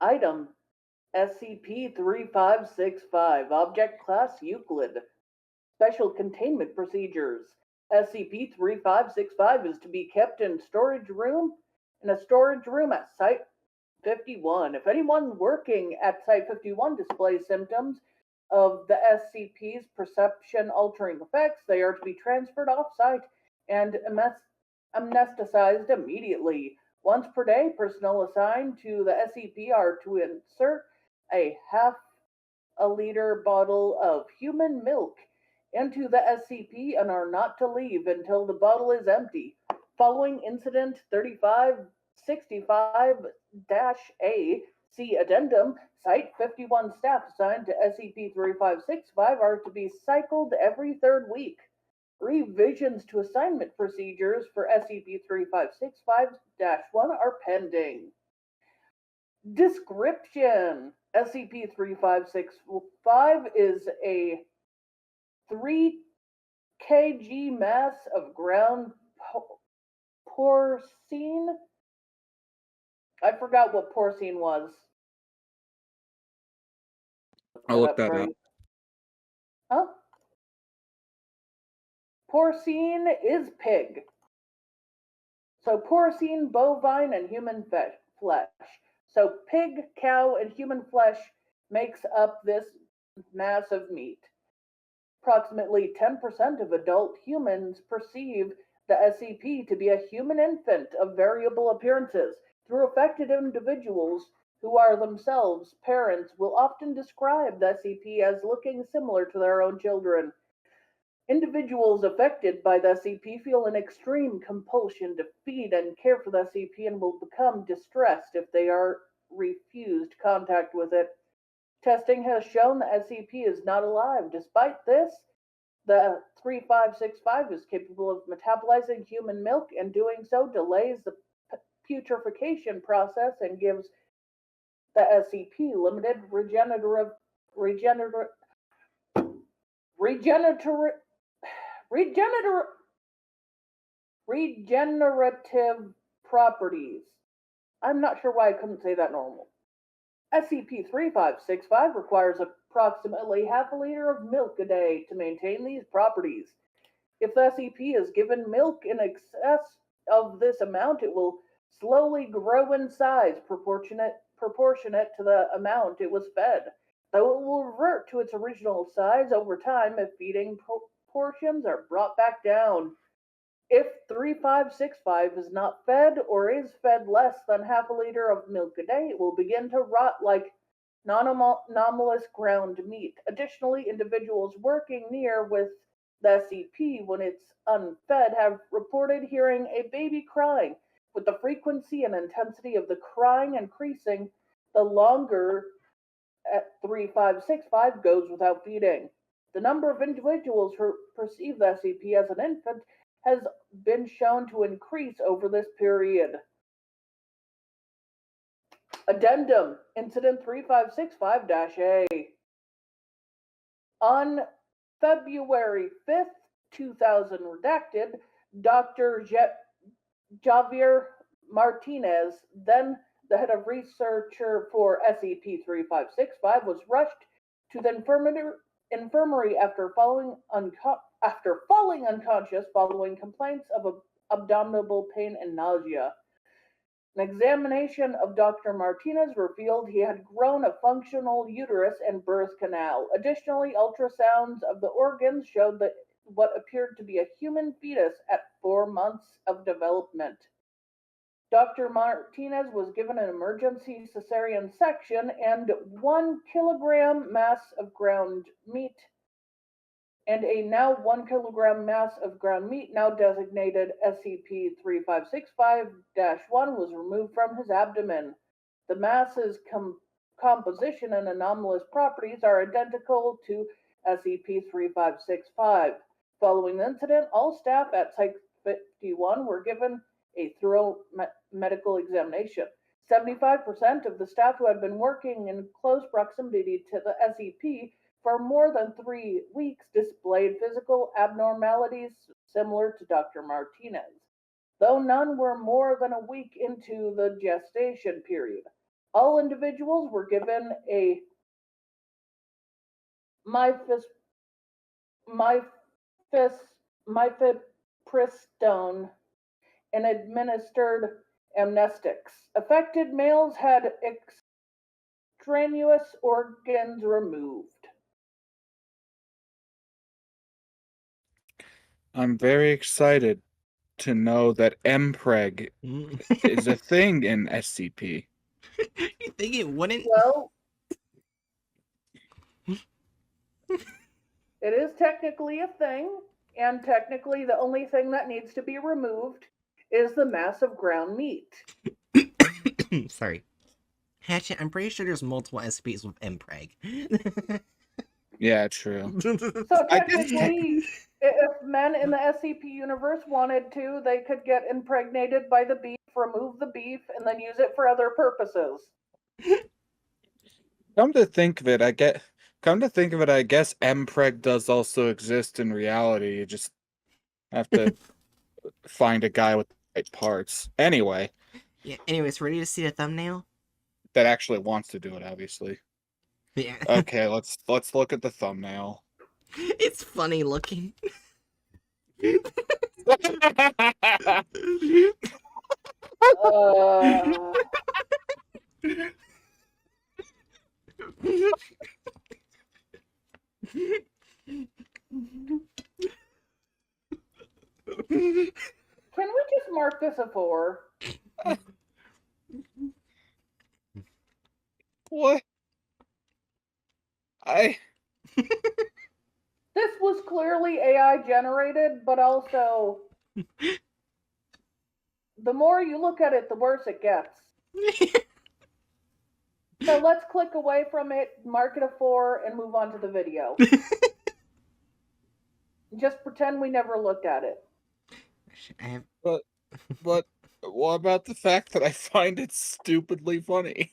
Item SCP-3565, Object Class Euclid. Special Containment Procedures. SCP-3565 is to be kept in a storage room at Site 51. If anyone working at Site 51 displays symptoms of the SCP's perception-altering effects, they are to be transferred off-site and amnesticized immediately. Once per day, personnel assigned to the SCP are to insert a half-a-liter bottle of human milk into the SCP and are not to leave until the bottle is empty. Following Incident 3565-A, see Addendum, Site 51 staff assigned to SCP-3565 are to be cycled every third week. Revisions to assignment procedures for SCP-3565-1 are pending. Description: SCP-3565 is a 3 kg mass of ground porcine. I forgot what porcine was. I'll look that up. Huh? Porcine is pig. So porcine, bovine, and human flesh. So pig, cow, and human flesh makes up this mass of meat. Approximately 10% of adult humans perceive the SCP to be a human infant of variable appearances. Through affected individuals who are themselves parents will often describe the SCP as looking similar to their own children. Individuals affected by the SCP feel an extreme compulsion to feed and care for the SCP and will become distressed if they are refused contact with it. Testing has shown the SCP is not alive. Despite this, the 3565 is capable of metabolizing human milk, and doing so delays the putrefaction process and gives the SCP limited regenerative properties. I'm not sure why I couldn't say that normal. SCP-3565 requires approximately half a liter of milk a day to maintain these properties. If the SCP is given milk in excess of this amount, it will slowly grow in size proportionate to the amount it was fed, though it will revert to its original size over time if feeding portions are brought back down. If 3565 is not fed or is fed less than half a liter of milk a day, it will begin to rot like non-anomalous ground meat. Additionally, individuals working near with the SCP when it's unfed have reported hearing a baby crying, with the frequency and intensity of the crying increasing the longer 3565 goes without feeding. The number of individuals who perceive the SCP as an infant has been shown to increase over this period. Addendum, Incident 3565-A. On February 5th, 2000, redacted, Dr. Javier Martinez, then the head of researcher for SCP-3565, was rushed to the infirmary after falling unconscious following complaints of abdominal pain and nausea. An examination of Dr. Martinez revealed he had grown a functional uterus and birth canal. Additionally, ultrasounds of the organs showed that what appeared to be a human fetus at 4 months of development. Dr. Martinez was given an emergency cesarean section and 1 kilogram mass of ground meat, and a now 1 kilogram mass of ground meat, now designated SCP-3565-1, was removed from his abdomen. The mass's composition and anomalous properties are identical to SCP-3565. Following the incident, all staff at Site 51 were given a thorough medical examination. 75% of the staff who had been working in close proximity to the SCP for more than 3 weeks displayed physical abnormalities similar to Dr. Martinez, though none were more than a week into the gestation period. All individuals were given a mifepristone and administered amnestics. Affected males had extraneous organs removed. I'm very excited to know that mpreg is a thing in SCP. You think it wouldn't? Well, it is technically a thing, and technically the only thing that needs to be removed is the mass of ground meat. Sorry. Hatchet, I'm pretty sure there's multiple SCPs with mpreg. Yeah, true. So technically, if men in the SCP universe wanted to, they could get impregnated by the beef, remove the beef, and then use it for other purposes. Come to think of it, I guess mpreg does also exist in reality. You just have to find a guy with the right parts. Anyway. Yeah, anyways, ready to see the thumbnail? That actually wants to do it, obviously. Yeah. Okay, let's look at the thumbnail. It's funny looking. Can we just mark this a 4? What? This was clearly AI generated, but also the more you look at it, the worse it gets. So let's click away from it, mark it a 4, and move on to the video. Just pretend we never looked at it. But what about the fact that I find it stupidly funny?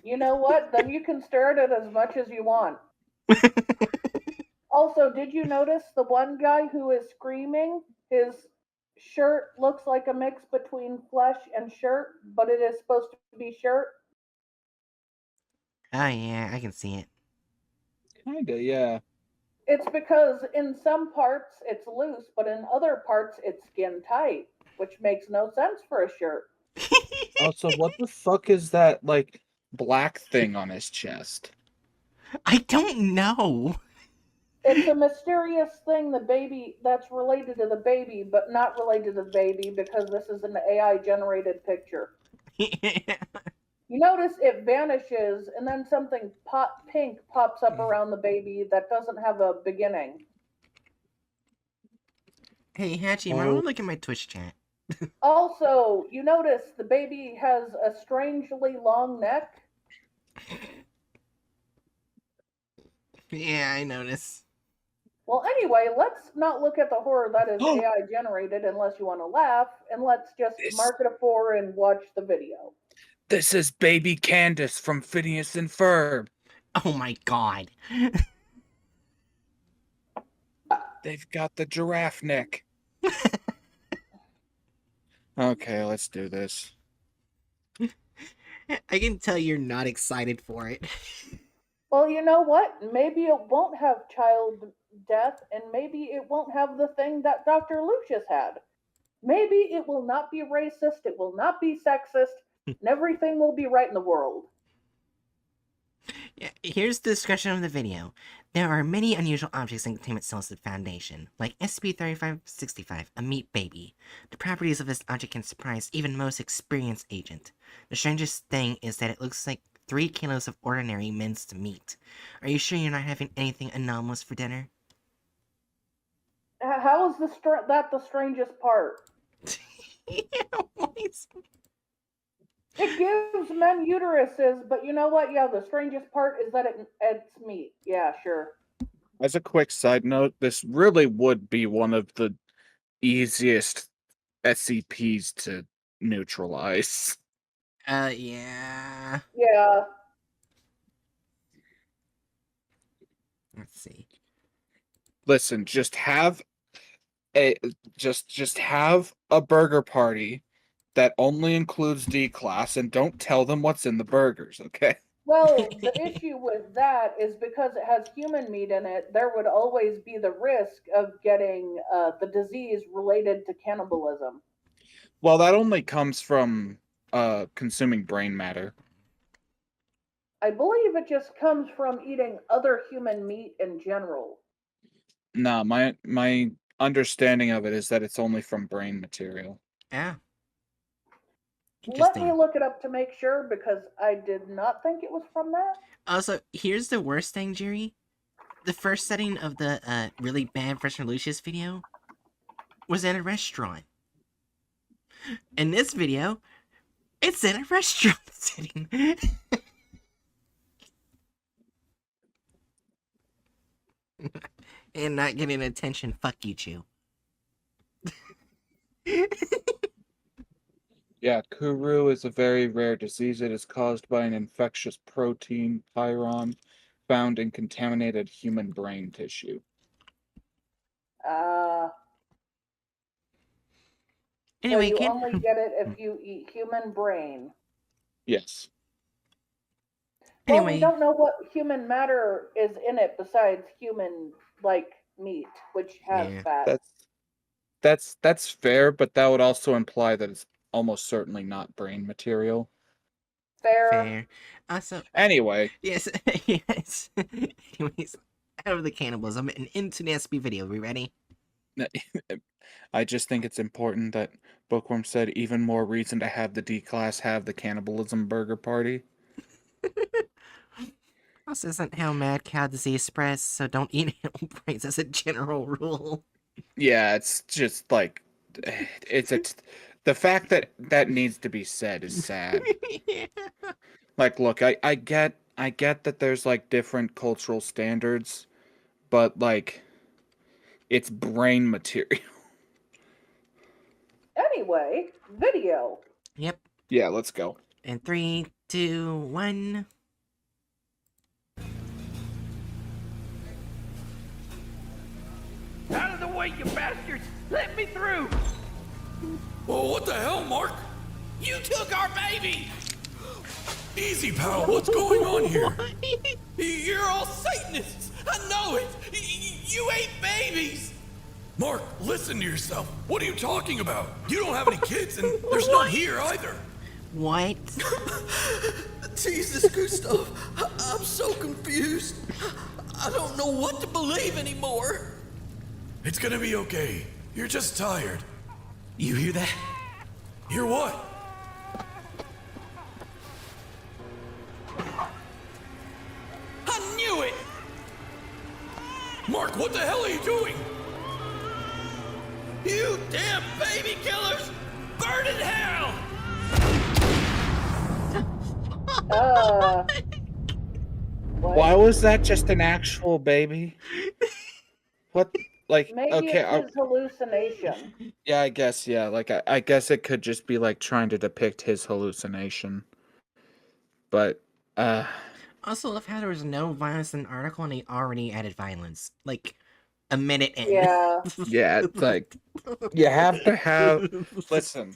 You know what? Then you can stare at it as much as you want. Also, did you notice the one guy who is screaming? His shirt looks like a mix between flesh and shirt, but it is supposed to be shirt. Oh yeah, I can see it. Kinda, yeah. It's because in some parts it's loose, but in other parts it's skin tight, which makes no sense for a shirt. Also, what the fuck is that, like, black thing on his chest? I don't know. It's a mysterious thing that's related to the baby, but not related to the baby because this is an AI generated picture. You notice it vanishes and then something pink pops up around the baby that doesn't have a beginning. Hey Hatchie, might want to look at my Twitch chat. Also, you notice the baby has a strangely long neck. Yeah, I notice. Well, anyway, let's not look at the horror that is AI generated unless you want to laugh, and let's just mark it a 4 and watch the video. This is baby Candace from Phineas and Ferb. Oh my god. They've got the giraffe neck. Okay, let's do this. I can tell you're not excited for it. Well, you know what? Maybe it won't have child death, and maybe it won't have the thing that Dr. Lucius had. Maybe it will not be racist, it will not be sexist, and everything will be right in the world. Yeah, here's the description of the video. There are many unusual objects in Containment Cells Foundation, like SCP-3565, a meat baby. The properties of this object can surprise even most experienced agent. The strangest thing is that it looks like 3 kilos of ordinary minced meat. Are you sure you're not having anything anomalous for dinner? How is that the strangest part? It gives men uteruses, but you know what? Yeah, the strangest part is that it's meat. Yeah, sure. As a quick side note, this really would be one of the easiest SCPs to neutralize. Yeah. Yeah. Let's see. Listen, just have a burger party that only includes D class, and don't tell them what's in the burgers, okay? Well, the issue with that is because it has human meat in it, there would always be the risk of getting the disease related to cannibalism. Well, that only comes from consuming brain matter. I believe it just comes from eating other human meat in general. No, my understanding of it is that it's only from brain material. Ah, Let me interesting. look it up to make sure because I did not think it was from that. Also, here's the worst thing, Jerry. The first setting of the really bad Fresh and Lucius video was in a restaurant. In this video, it's in a restaurant setting. And not getting attention. Fuck you, Chew. Yeah, Kuru is a very rare disease. It is caused by an infectious protein, pyron, found in contaminated human brain tissue. So Anyway, you kid. only get it if you eat human brain. Yes. Well, we Anyway, don't know what human matter is in it besides human like meat, which has Yeah. fat. That's fair, but that would also imply that it's almost certainly not brain material. Fair. Also, Anyway, yes, yes. Anyways, out of the cannibalism and into the SB video. We ready? I just think it's important that Bookworm said even more reason to have the D class have the cannibalism burger party. This isn't how mad cow disease spreads, so don't eat animal brains as a general rule. Yeah, it's just like the fact that that needs to be said is sad. Yeah. Like, look, I get that there's like different cultural standards, but like it's brain material. Anyway, video. Yep. Yeah, let's go. And 3, 2, 1. Out of the way, you bastards! Let me through! Well, what the hell, Mark? You took our baby! Easy, pal. What's going on here? You're all Satanists! I know it! You ate babies! Mark, listen to yourself. What are you talking about? You don't have any kids, and there's none here either. What? Jesus, Gustav, I'm so confused. I don't know what to believe anymore. It's gonna be okay. You're just tired. You hear that? Hear what? I knew it! Mark, what the hell are you doing? You damn baby killers! Burn in hell! What? Why was that just an actual baby? What? Like, Maybe okay, it's his hallucination. yeah, I guess, yeah. Like, I guess it could just be like trying to depict his hallucination. But, Also, love how there was no violence in the article and he already added violence. Like, a minute in. Yeah. yeah, it's like you have to have. Listen.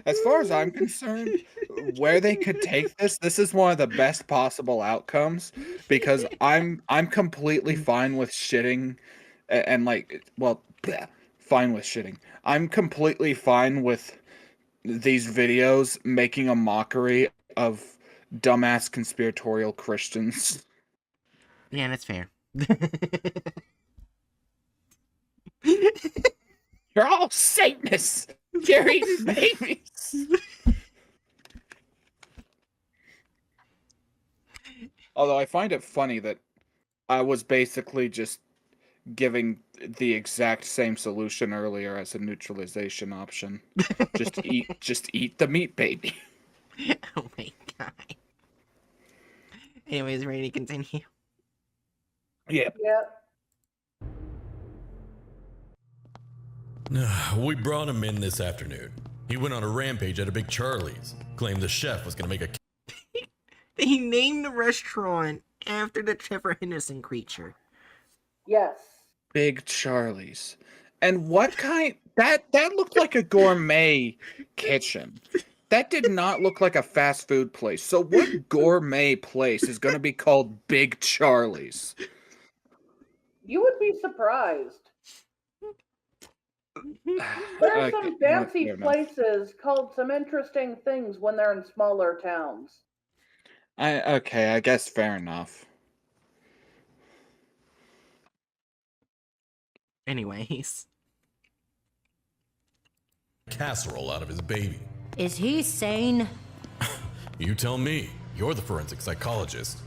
As far as I'm concerned, where they could take this is one of the best possible outcomes because I'm completely fine with shitting and like, well, bleh, fine with shitting. I'm completely fine with these videos making a mockery of dumbass conspiratorial Christians. Yeah, that's fair. You're all Satanists. You're eating babies. Although I find it funny that I was basically just giving the exact same solution earlier as a neutralization option. Just eat the meat, baby. Oh my god. Anyways, ready to continue? Yeah. Yep. We brought him in this afternoon. He went on a rampage at a big Charlie's. Claimed the chef was gonna make a They named the restaurant after the Trevor Henderson creature. Yes. Big Charlie's. And what kind? That looked like a gourmet kitchen. That did not look like a fast food place. So what gourmet place is going to be called Big Charlie's? You would be surprised. There are some fancy fair enough. places called some interesting things when they're in smaller towns. Okay, I guess fair enough. Anyways. Casserole out of his baby. Is he sane? You tell me. You're the forensic psychologist.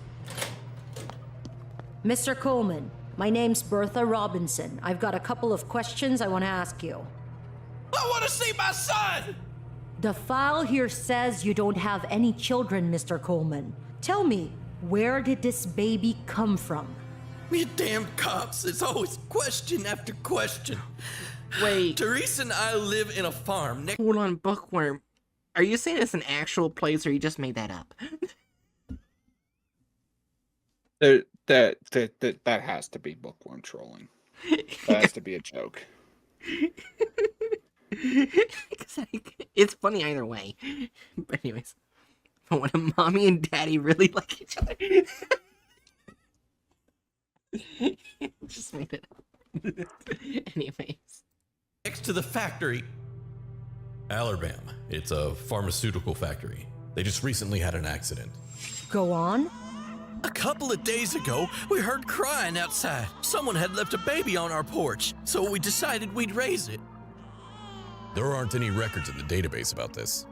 Mr. Coleman, my name's Bertha Robinson. I've got a couple of questions I want to ask you. I want to see my son! The file here says you don't have any children, Mr. Coleman. Tell me, where did this baby come from? You damn cops, it's always question after question. Wait. Teresa and I live in a farm next. Hold on, Bookworm. Are you saying it's an actual place or you just made that up? That has to be Bookworm trolling. That has to be a joke. It's funny either way. But anyways. But when a mommy and daddy really like each other. Just made it up. Anyways. Next to the factory. Alabama. It's a pharmaceutical factory. They just recently had an accident. Go on. A couple of days ago, we heard crying outside. Someone had left a baby on our porch, so we decided we'd raise it. There aren't any records in the database about this.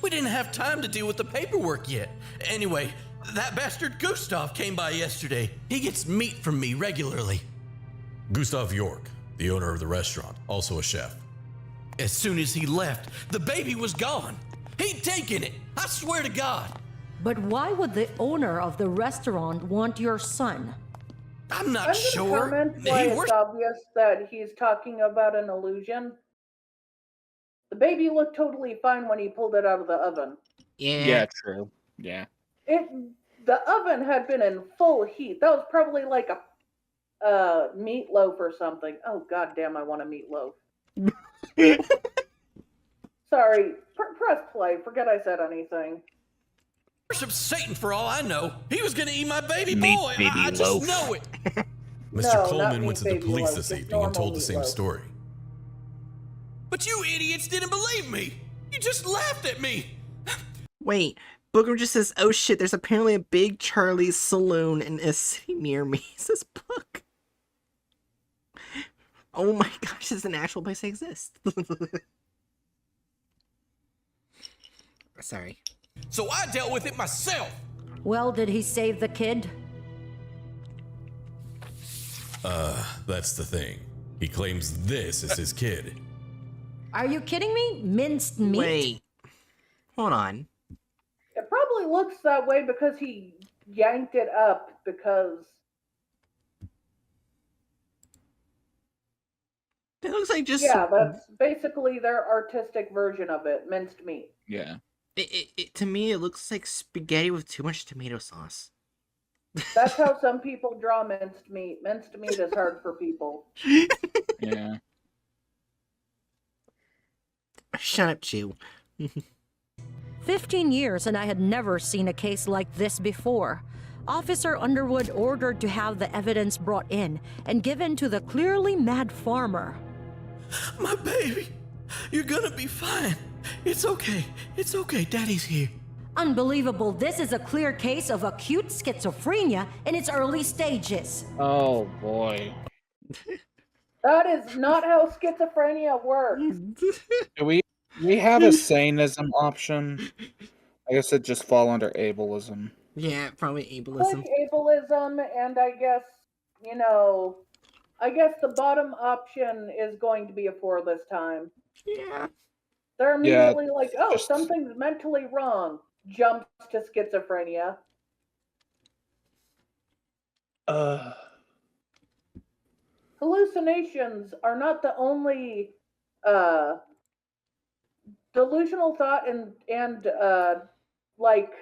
We didn't have time to deal with the paperwork yet. Anyway, that bastard Gustav came by yesterday. He gets meat from me regularly. Gustav York, the owner of the restaurant, also a chef. As soon as he left, the baby was gone. He'd taken it. I swear to God. But why would the owner of the restaurant want your son? I'm not I'm sure. gonna comment why it's obvious that he's talking about an illusion. The baby looked totally fine when he pulled it out of the oven. Yeah, true. Yeah. The oven had been in full heat. That was probably like a meatloaf or something. Oh god damn, I want a meatloaf. Sorry, press play. Forget I said anything. Worship Satan for all I know. He was gonna eat my baby Meat boy. baby I just loaf. know it. Mr. Coleman not went to the meat baby police loaf, this just evening and told normal the same meatloaf. story. But you idiots didn't believe me. You just laughed at me. Wait, Booker just says, oh shit, there's apparently a Big Charlie's saloon in a city near me. Says Book. Oh my gosh, this is an actual place that exists. Sorry. So I dealt with it myself. Well, did he save the kid? That's the thing. He claims this is his kid. Are you kidding me? Minced meat? Wait. Hold on. It probably looks that way because he yanked it up because It looks like just... yeah, that's basically their artistic version of it, minced meat. Yeah. To me, it looks like spaghetti with too much tomato sauce. That's how some people draw minced meat. Minced meat is hard for people. Yeah. Shut up, Chew. 15 years and I had never seen a case like this before. Officer Underwood ordered to have the evidence brought in and given to the clearly mad farmer. My baby, you're gonna be fine. It's okay. It's okay. Daddy's here. Unbelievable, this is a clear case of acute schizophrenia in its early stages. Oh boy. That is not how schizophrenia works. Do we have a sanism option? I guess it just fall under ableism. Yeah, probably ableism. Click ableism, and I guess the bottom option is going to be a 4 this time. Yeah. They're immediately like, oh, just- something's mentally wrong. Jumps to schizophrenia. Hallucinations are not the only delusional thought and like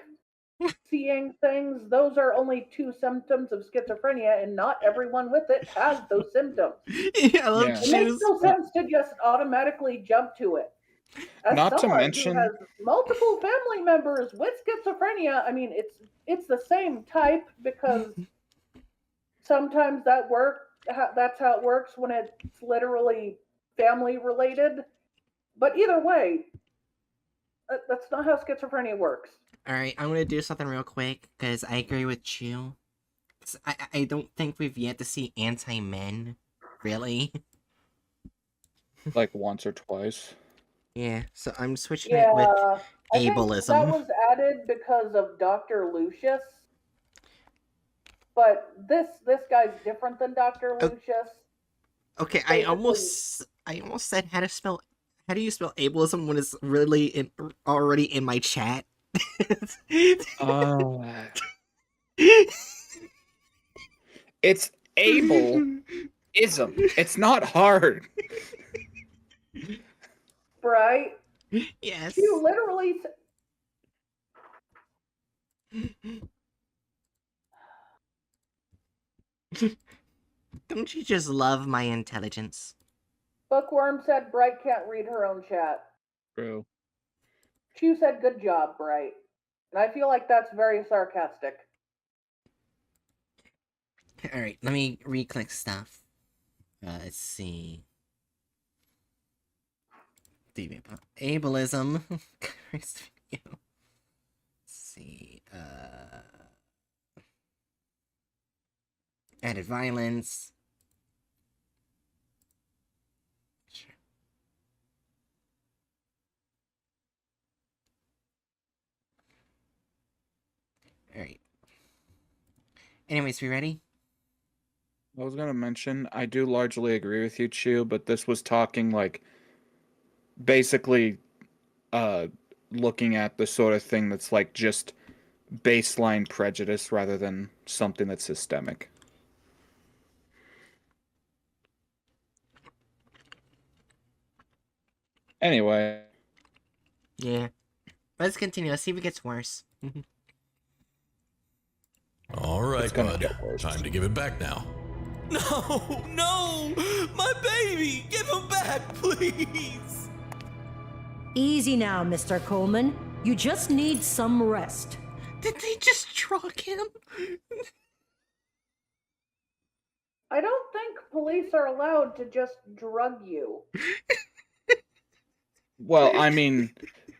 seeing things, those are only 2 symptoms of schizophrenia, and not everyone with it has those symptoms. I love Yeah. It makes Chew's. no sense to just automatically jump to it. As Not to someone who mention, has multiple family members with schizophrenia, I mean, it's the same type, because sometimes that's how it works when it's literally family related. But either way, that's not how schizophrenia works. Alright, I'm gonna do something real quick, because I agree with Chew. I don't think we've yet to see anti-men, really. like once or twice. Yeah, so I'm switching Yeah, it with I think that ableism. was added because of Dr. Lucius. But this guy's different than Dr. Oh. Lucius. Okay, Basically- I almost said how do you spell ableism when it's really already in my chat? Oh. It's ableism. It's not hard. Bright. Yes. You literally Don't you just love my intelligence? Bookworm said Bright can't read her own chat. True. Chew said good job, Bright. And I feel like that's very sarcastic. Alright, let me re-click stuff. Let's see. Ableism. Let's see. Added violence. Sure. Alright. Anyways, we ready? I was gonna mention, I do largely agree with you, Chew, but this was talking like basically looking at the sort of thing that's like just baseline prejudice rather than something that's systemic. Anyway. Yeah. Let's continue. Let's see if it gets worse. All right, It's gonna bud. get worse. Time to give it back now. No, no! My baby! Give him back, please! Easy now, Mr. Coleman. You just need some rest. Did they just drug him? I don't think police are allowed to just drug you. Well, I mean,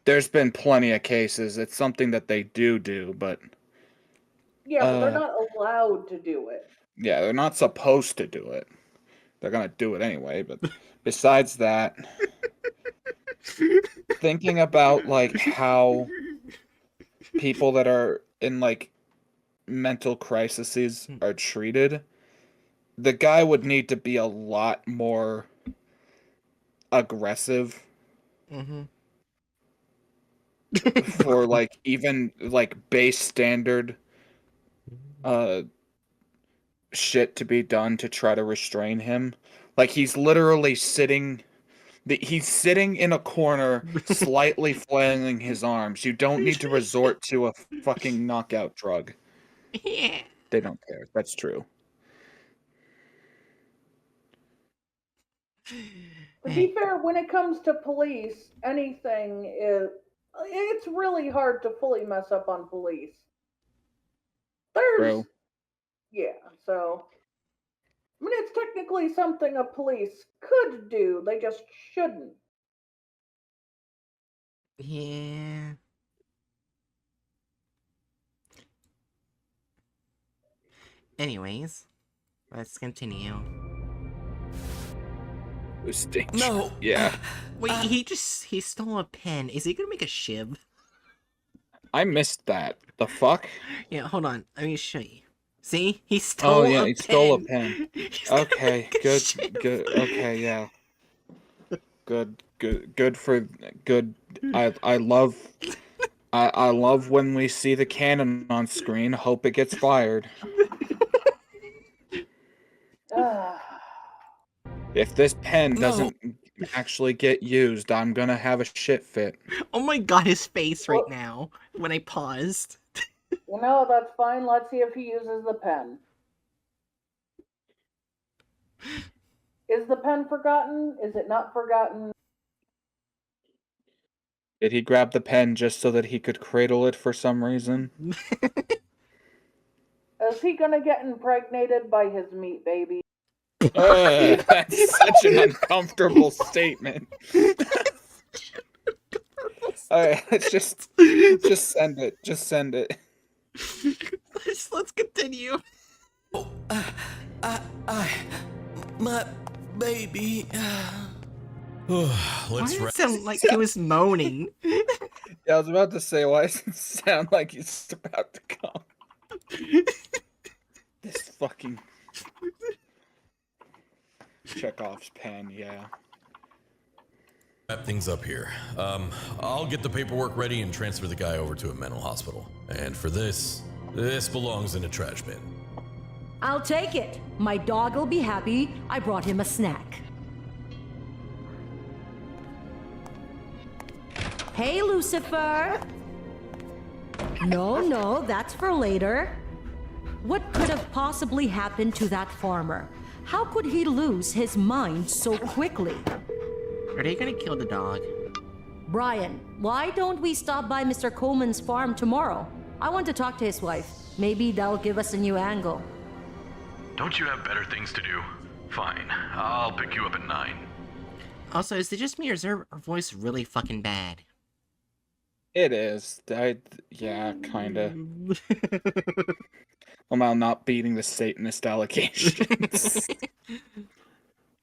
there's been plenty of cases. It's something that they do, but Yeah, but they're not allowed to do it. yeah, they're not supposed to do it. They're gonna do it anyway, but besides that, thinking about like how people that are in like mental crises are treated, the guy would need to be a lot more aggressive for like even like base standard shit to be done to try to restrain him. Like he's literally sitting in a corner slightly flailing his arms. You don't need to resort to a fucking knockout drug. Yeah. They don't care. That's true. To be fair, when it comes to police, it's really hard to fully mess up on police. True. Yeah, so I mean, it's technically something a police could do. They just shouldn't. Yeah. Anyways, let's continue. No. Yeah. Wait, he stole a pen. Is he gonna make a shiv? I missed that. The fuck? Yeah, hold on. Let me show you. See? He stole Oh yeah, a he pen. stole a pen. He's gonna Okay, make a good, shiv. good. Okay, yeah. Good for good. I love I love when we see the cannon on screen. Hope it gets fired. If this pen doesn't actually get used, I'm gonna have a shit fit. Oh my god, his face right now when I paused. Well, no, that's fine. Let's see if he uses the pen. Is the pen forgotten? Is it not forgotten? Did he grab the pen just so that he could cradle it for some reason? Is he gonna get impregnated by his meat baby? That's such an uncomfortable statement. Alright, let's just send it. Just send it. Let's continue. Oh, my baby. Why Let's did it rest. sound like he was moaning? Yeah, I was about to say, why does it sound like he's about to come? This fucking Chekhov's pen, yeah. Wrap things up here. I'll get the paperwork ready and transfer the guy over to a mental hospital. And for this belongs in a trash bin. I'll take it. My dog will be happy I brought him a snack. Hey, Lucifer! No, that's for later. What could have possibly happened to that farmer? How could he lose his mind so quickly? Are they gonna kill the dog? Brian, why don't we stop by Mr. Coleman's farm tomorrow? I want to talk to his wife. Maybe that'll give us a new angle. Don't you have better things to do? Fine, I'll pick you up at 9. Also, is it just me or is her voice really fucking bad? It is. Yeah, kinda. While not beating the Satanist allegations.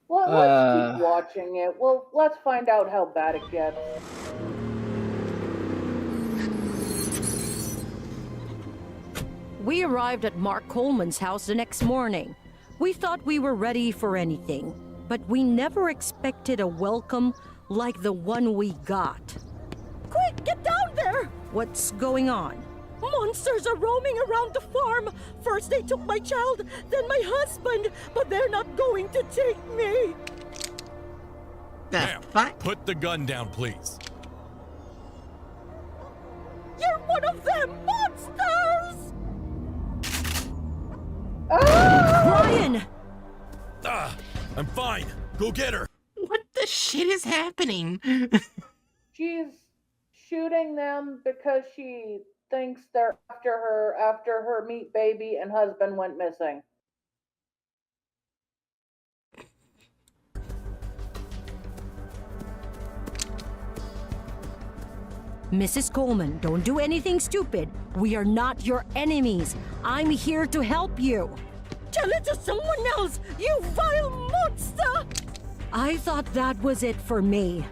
Well, let's keep watching it. Well, let's find out how bad it gets. We arrived at Mark Coleman's house the next morning. We thought we were ready for anything, but we never expected a welcome like the one we got. Quick, get down there! What's going on? Monsters are roaming around the farm. First they took my child, then my husband, but they're not going to take me. Ma'am, put the gun down, please. You're one of them monsters! Brian! I'm fine. Go get her. What the shit is happening? She's shooting them because she thinks they're after her meat baby and husband went missing. Mrs. Coleman, don't do anything stupid. We are not your enemies. I'm here to help you. Tell it to someone else, you vile monster! I thought that was it for me.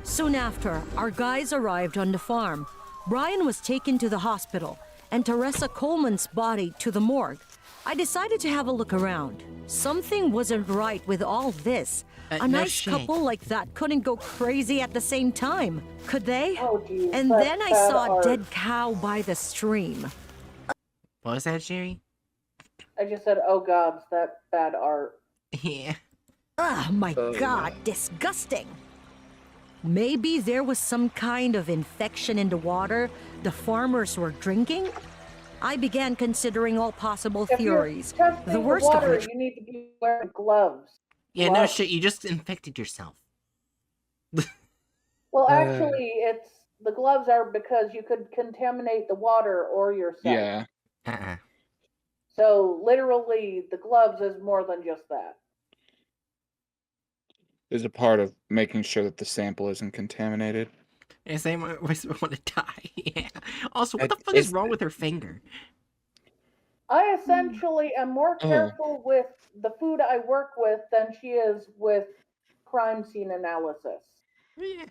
Soon after, our guys arrived on the farm. Brian was taken to the hospital, and Teresa Coleman's body to the morgue. I decided to have a look around. Something wasn't right with all this. A no nice shit. couple like that couldn't go crazy at the same time, could they? Oh, geez, And that's then I bad saw a art. dead cow by the stream. What was that, Jerry? I just said, oh gods, that bad art. Yeah. Ah, my God, disgusting. Maybe there was some kind of infection in the water the farmers were drinking? I began considering all possible If you're theories. testing The worst of water, which you need to be wearing gloves. Yeah, no Gloves. shit, you just infected yourself. Well, actually, it's the gloves are because you could contaminate the water or yourself. Yeah. Uh-uh. So literally, the gloves is more than just that. Is a part of making sure that the sample isn't contaminated. Yes, I want to die. Yeah. Also, what the It- fuck is it's- wrong with her finger? I essentially am more careful with the food I work with than she is with crime scene analysis. Yeah.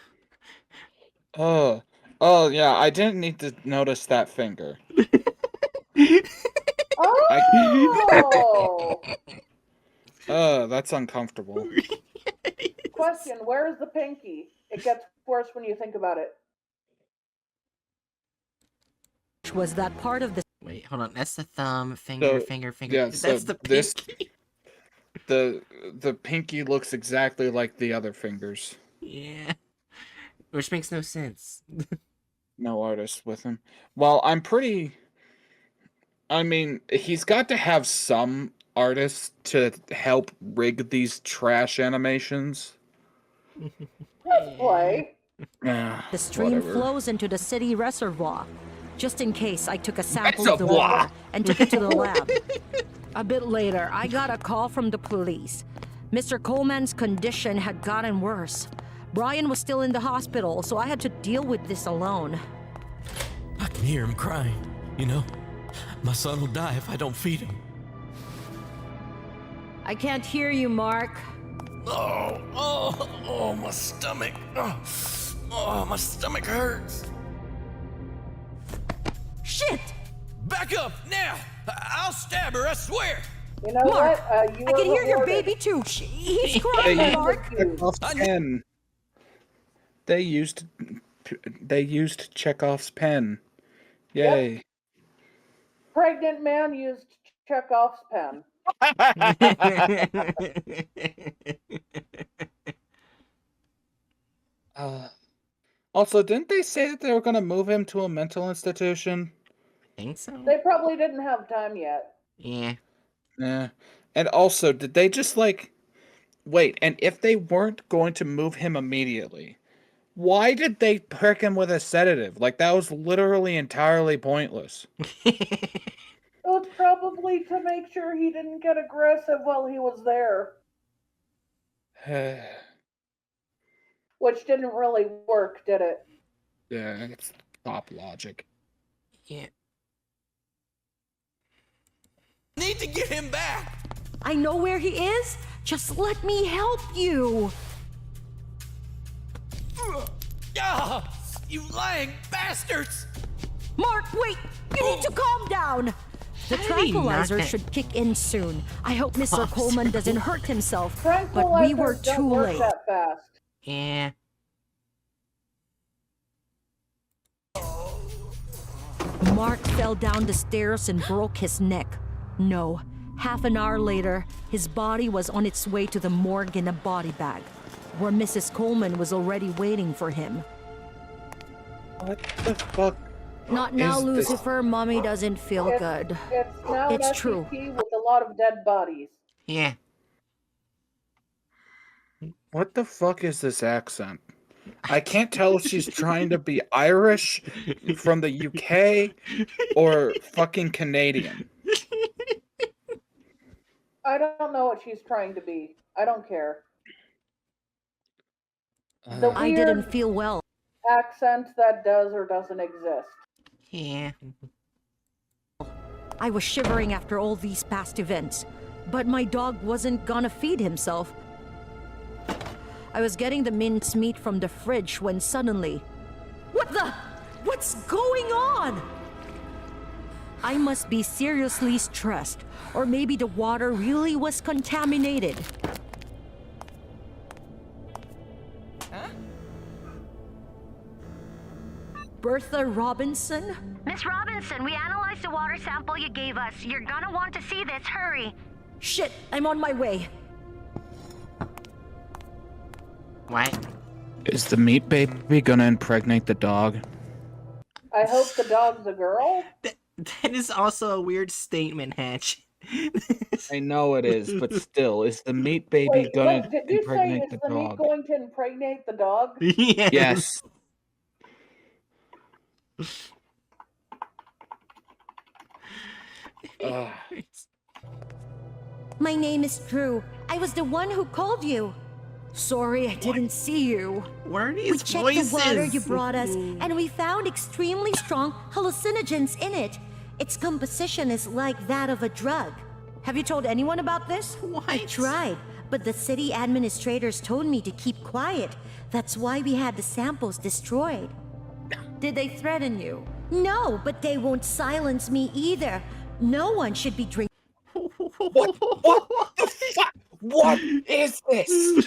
Oh yeah, I didn't need to notice that finger. Oh! That's uncomfortable. Question, where is the pinky? It gets worse when you think about it. was that part of the Wait, hold on. That's the thumb, finger, So, finger. yeah, That's so the this- pinky. The pinky looks exactly like the other fingers. Yeah. Which makes no sense. No artist with him. Well, I mean, he's got to have some artists to help rig these trash animations. Let's play. The stream Whatever. flows into the city reservoir. Just in case, I took a sample of the Reservoir. water and took it to the lab. A bit later, I got a call from the police. Mr. Coleman's condition had gotten worse. Brian was still in the hospital, so I had to deal with this alone. I can hear him crying, you know? My son will die if I don't feed him. I can't hear you, Mark. Oh, my stomach. Oh, my stomach hurts. Shit! Back up, now! I'll stab her, I swear! You know Mark, what? You I can hear your rewarded. baby too. He's crying, Mark. Chekhov's pen. They used Chekhov's pen. Yay. Pregnant man used Chekhov's pen. Also, didn't they say that they were going to move him to a mental institution? Think so? They probably didn't have time yet. Yeah. Yeah. And also, did they just wait, and if they weren't going to move him immediately, why did they prick him with a sedative? Like, that was literally entirely pointless. It was probably to make sure he didn't get aggressive while he was there, which didn't really work, did it? Yeah, it's top logic. Yeah. Need to get him back! I know where he is. Just let me help you. Ah, you lying bastards! Mark, wait! You need to calm down! The How did he not tranquilizer get- should kick in soon. I hope Mr. Oh, Coleman doesn't hurt himself, but Tranquilizers we were don't too work late. that fast. Yeah. Mark fell down the stairs and broke his neck. No, half an hour later, his body was on its way to the morgue in a body bag, where Mrs. Coleman was already waiting for him. What the fuck? Not now, Is this- Lucifer. Mommy doesn't feel good. It's now It's an true. SCP with a lot of dead bodies. Yeah. What the fuck is this accent? I can't tell if she's trying to be Irish from the UK or fucking Canadian. I don't know what she's trying to be. I don't care. The I weird didn't feel well. accent that does or doesn't exist. Yeah. I was shivering after all these past events, but my dog wasn't gonna feed himself. I was getting the minced meat from the fridge when suddenly... What's going on? I must be seriously stressed, or maybe the water really was contaminated. Bertha Robinson? Miss Robinson, we analyzed the water sample you gave us. You're gonna want to see this. Hurry. Shit, I'm on my way. What? Is the meat baby gonna impregnate the dog? I hope the dog's a girl. That is also a weird statement, Hatch. I know it is, but still, is the meat baby Wait, gonna what, did you say impregnate is the the meat dog? going to impregnate the dog? Yes. Yes. Ugh. My name is Drew. I was the one who called you. Sorry, I didn't see you. Where are these We checked voices? the water you brought us, and we found extremely strong hallucinogens in it. Its composition is like that of a drug. Have you told anyone about this? What? I tried, but the city administrators told me to keep quiet. That's why we had the samples destroyed. Did they threaten you? No, but they won't silence me either. No one should be drinking. What the fuck? What is this?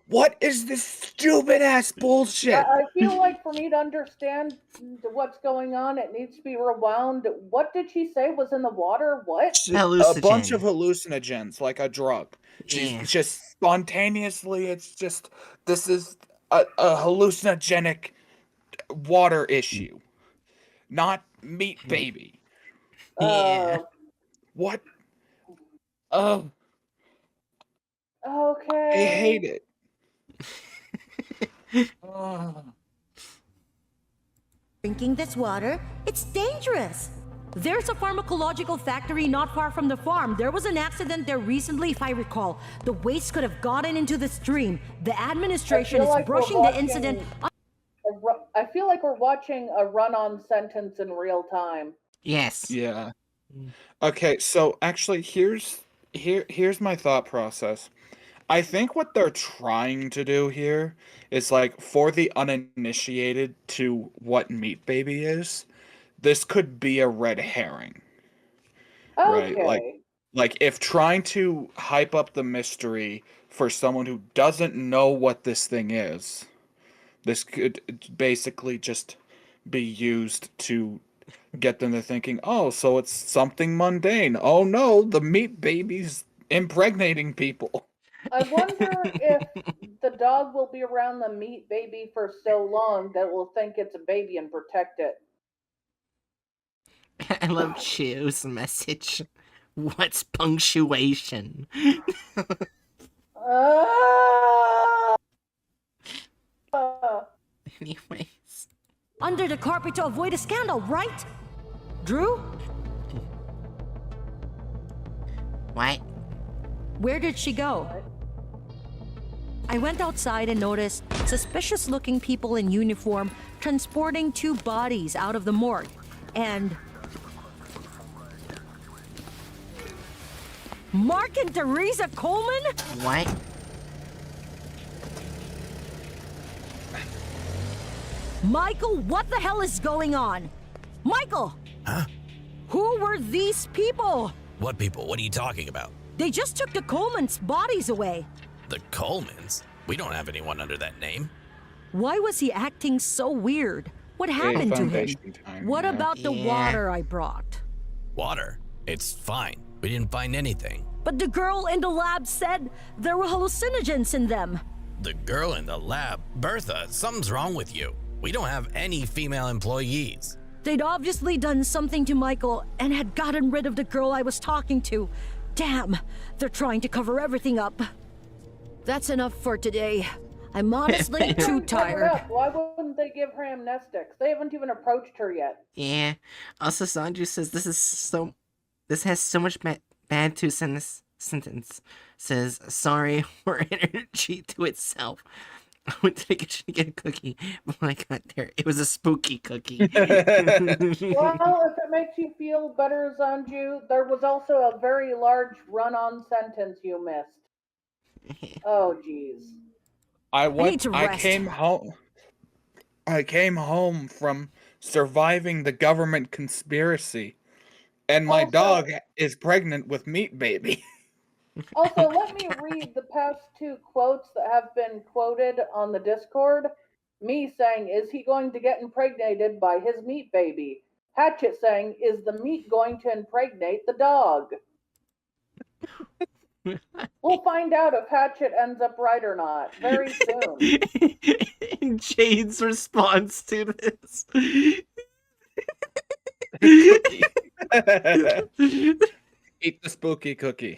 What is this stupid ass bullshit? I feel like for me to understand what's going on, it needs to be rewound. What did she say was in the water? What? A bunch of hallucinogens, like a drug. She's Yeah. just spontaneously, it's just, this is a hallucinogenic water issue, not meat baby. Yeah. What? Oh, Okay. I hate it. Oh. Drinking this water, it's dangerous. There's a pharmacological factory not far from the farm. There was an accident there recently, if I recall. The waste could have gotten into the stream. The administration is brushing the incident. I feel like we're watching a run-on sentence in real time. Yes. Yeah. Okay, so actually here's my thought process. I think what they're trying to do here is like for the uninitiated to what meat baby is, this could be a red herring. Okay. Right? Like if trying to hype up the mystery for someone who doesn't know what this thing is, this could basically just be used to get them to thinking, oh, so it's something mundane. Oh no, the meat baby's impregnating people. I wonder if the dog will be around the meat baby for so long that we'll think it's a baby and protect it. I love Chew's message. What's punctuation? Anyways. Under the carpet to avoid a scandal, right? Drew? What? Where did she go? I went outside and noticed suspicious-looking people in uniform transporting 2 bodies out of the morgue. And Mark and Teresa Coleman? What? Michael, what the hell is going on? Michael! Huh? Who were these people? What people? What are you talking about? They just took the Coleman's bodies away. The Colemans? We don't have anyone under that name. Why was he acting so weird? What happened to him? Foundation time, What yeah. about the water I brought? Water? It's fine. We didn't find anything. But the girl in the lab said there were hallucinogens in them. The girl in the lab? Bertha, something's wrong with you. We don't have any female employees. They'd obviously done something to Michael and had gotten rid of the girl I was talking to. Damn, they're trying to cover everything up. That's enough for today. I'm honestly too tired. Why wouldn't they give her amnestics? They haven't even approached her yet. Yeah. Also, Sanju says this has so much bad to sentence. Says sorry or energy to itself. I went to the kitchen to get a cookie, but when I got there, it was a spooky cookie. Well, if it makes you feel better, Zanju, there was also a very large run-on sentence you missed. Oh, jeez. I came home from surviving the government conspiracy, and my dog is pregnant with meat baby. Also, let me read the past 2 quotes that have been quoted on the Discord. Me saying, is he going to get impregnated by his meat baby? Hatchet saying, is the meat going to impregnate the dog? We'll find out if Hatchet ends up right or not very soon. Jade's response to this. Eat the spooky cookie.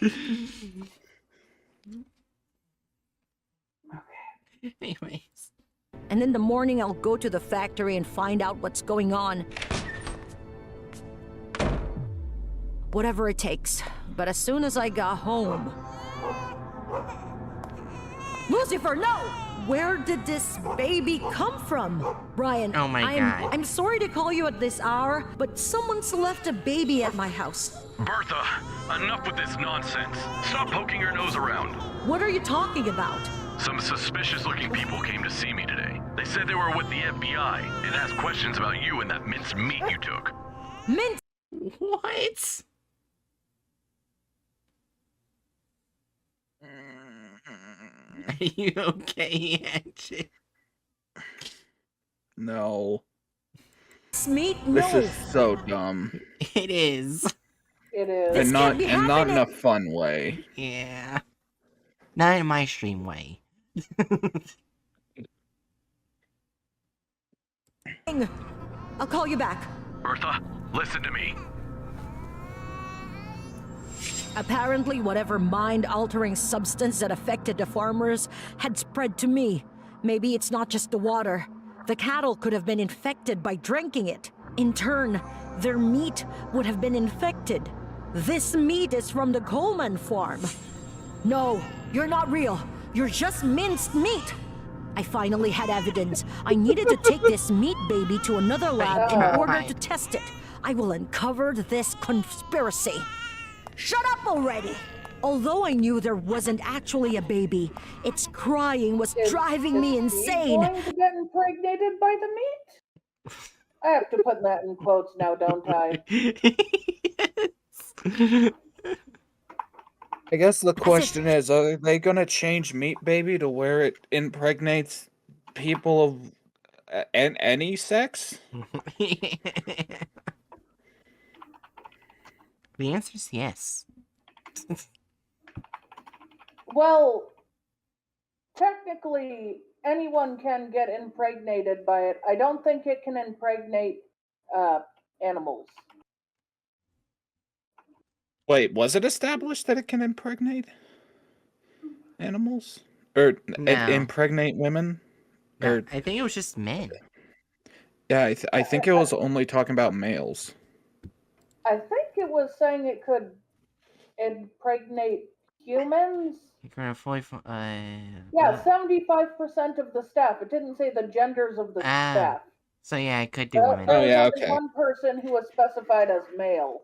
Okay. Anyways. And in the morning, I'll go to the factory and find out what's going on. Whatever it takes. But as soon as I got home... Lucifer, no! Where did this baby come from? Brian, Oh my God. I'm sorry to call you at this hour, but someone's left a baby at my house. Bertha, enough with this nonsense. Stop poking your nose around. What are you talking about? Some suspicious-looking people came to see me today. They said they were with the FBI and asked questions about you and that minced meat you took. Mint! What? Are you okay, Hatchet? No. Meat? No. This is so dumb. It is. It is. This can't be not in a happening. fun way. Yeah. Not in my stream way. I'll call you back. Bertha, listen to me. Apparently, whatever mind-altering substance that affected the farmers had spread to me. Maybe it's not just the water. The cattle could have been infected by drinking it. In turn, their meat would have been infected. This meat is from the Coleman farm. No, you're not real. You're just minced meat. I finally had evidence. I needed to take this meat baby to another lab in order to test it. I will uncover this conspiracy. Shut up already! Although I knew there wasn't actually a baby, its crying was driving me insane. Going to get impregnated by the meat? I have to put that in quotes now, don't I? I guess the question is, are they gonna change Meat Baby to where it impregnates people of any sex? The answer is yes. Well, technically, anyone can get impregnated by it. I don't think it can impregnate animals. Wait, was it established that it can impregnate animals? Or No. impregnate women? No, Or I think it was just men. yeah, I think it was only talking about males. I think it was saying it could impregnate humans. Yeah, 75% of the staff. It didn't say the genders of the staff. So yeah, I could do women. There was only okay. one person who was specified as male.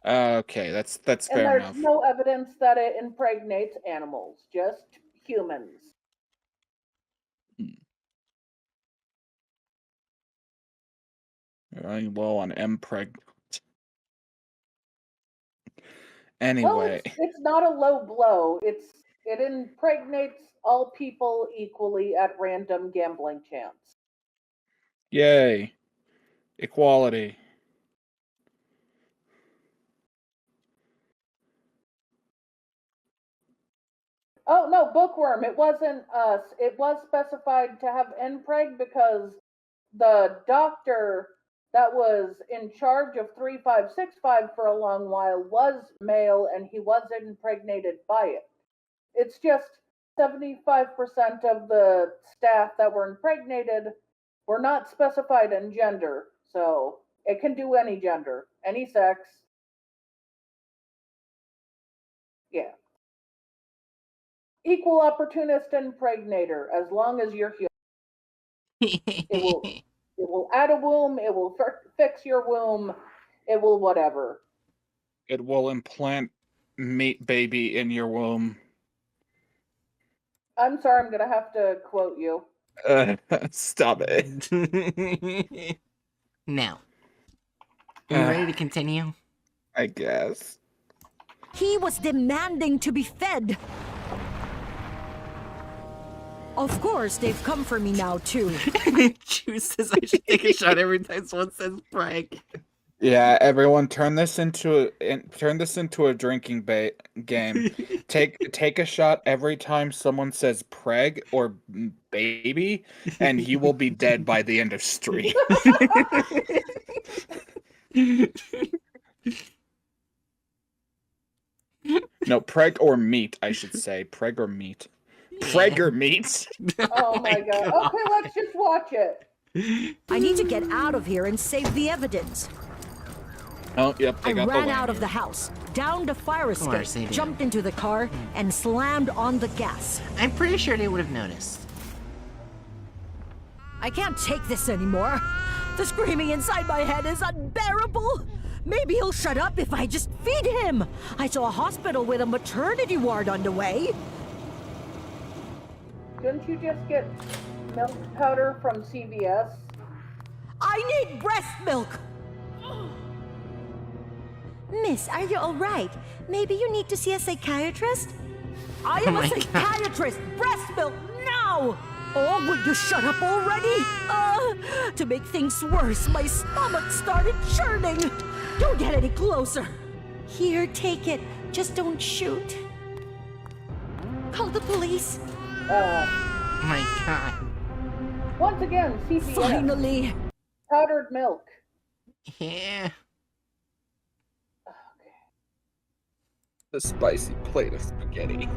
Okay, that's fair enough. And there's no evidence that it impregnates animals, just humans. Running low on impreg. Anyway, Well, it's not a low blow. It impregnates all people equally at random gambling chance. yay, equality. Oh no, bookworm. It wasn't us. It was specified to have impreg because the doctor that was in charge of 3565 for a long while was male and he was impregnated by it. It's just 75% of the staff that were impregnated were not specified in gender. So it can do any gender, any sex. Yeah. Equal opportunist impregnator, as long as you're human. It will add a womb, it will fix your womb, it will whatever. It will implant Meat Baby in your womb. I'm sorry, I'm gonna have to quote you. Stop it. Now, are you ready to continue? I guess. He was demanding to be fed. Of course, they've come for me now, too. Chu says I should take a shot every time someone says prank. Yeah, everyone, turn this into a drinking game. Take a shot every time someone says preg or baby, and he will be dead by the end of stream. No, preg or meat, I should say. Preg or meat. Preg or meat. Oh my god. Okay, let's just watch it. I need to get out of here and save the evidence. Oh, yep, I ran out of the house, down the fire escape, jumped into the car, and slammed on the gas. I'm pretty sure they would have noticed. I can't take this anymore. The screaming inside my head is unbearable. Maybe he'll shut up if I just feed him. I saw a hospital with a maternity ward on the way. Couldn't you just get milk powder from CVS? I need breast milk. Miss, are you all right? Maybe you need to see a psychiatrist? I am a psychiatrist. Breast milk now. Oh, would you shut up already? To make things worse, my stomach started churning. Don't get any closer. Here, take it. Just don't shoot. Call the police. Oh my god. Once again, CPS. Finally! Powdered milk. Yeah. The spicy plate of spaghetti.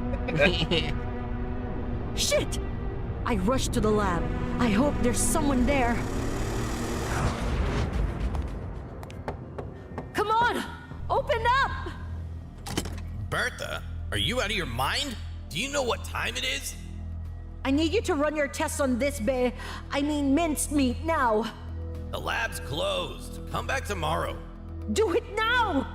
Shit! I rushed to the lab. I hope there's someone there. Come on! Open up! Bertha, are you out of your mind? Do you know what time it is? I need you to run your tests on this minced meat now. The lab's closed. Come back tomorrow. Do it now!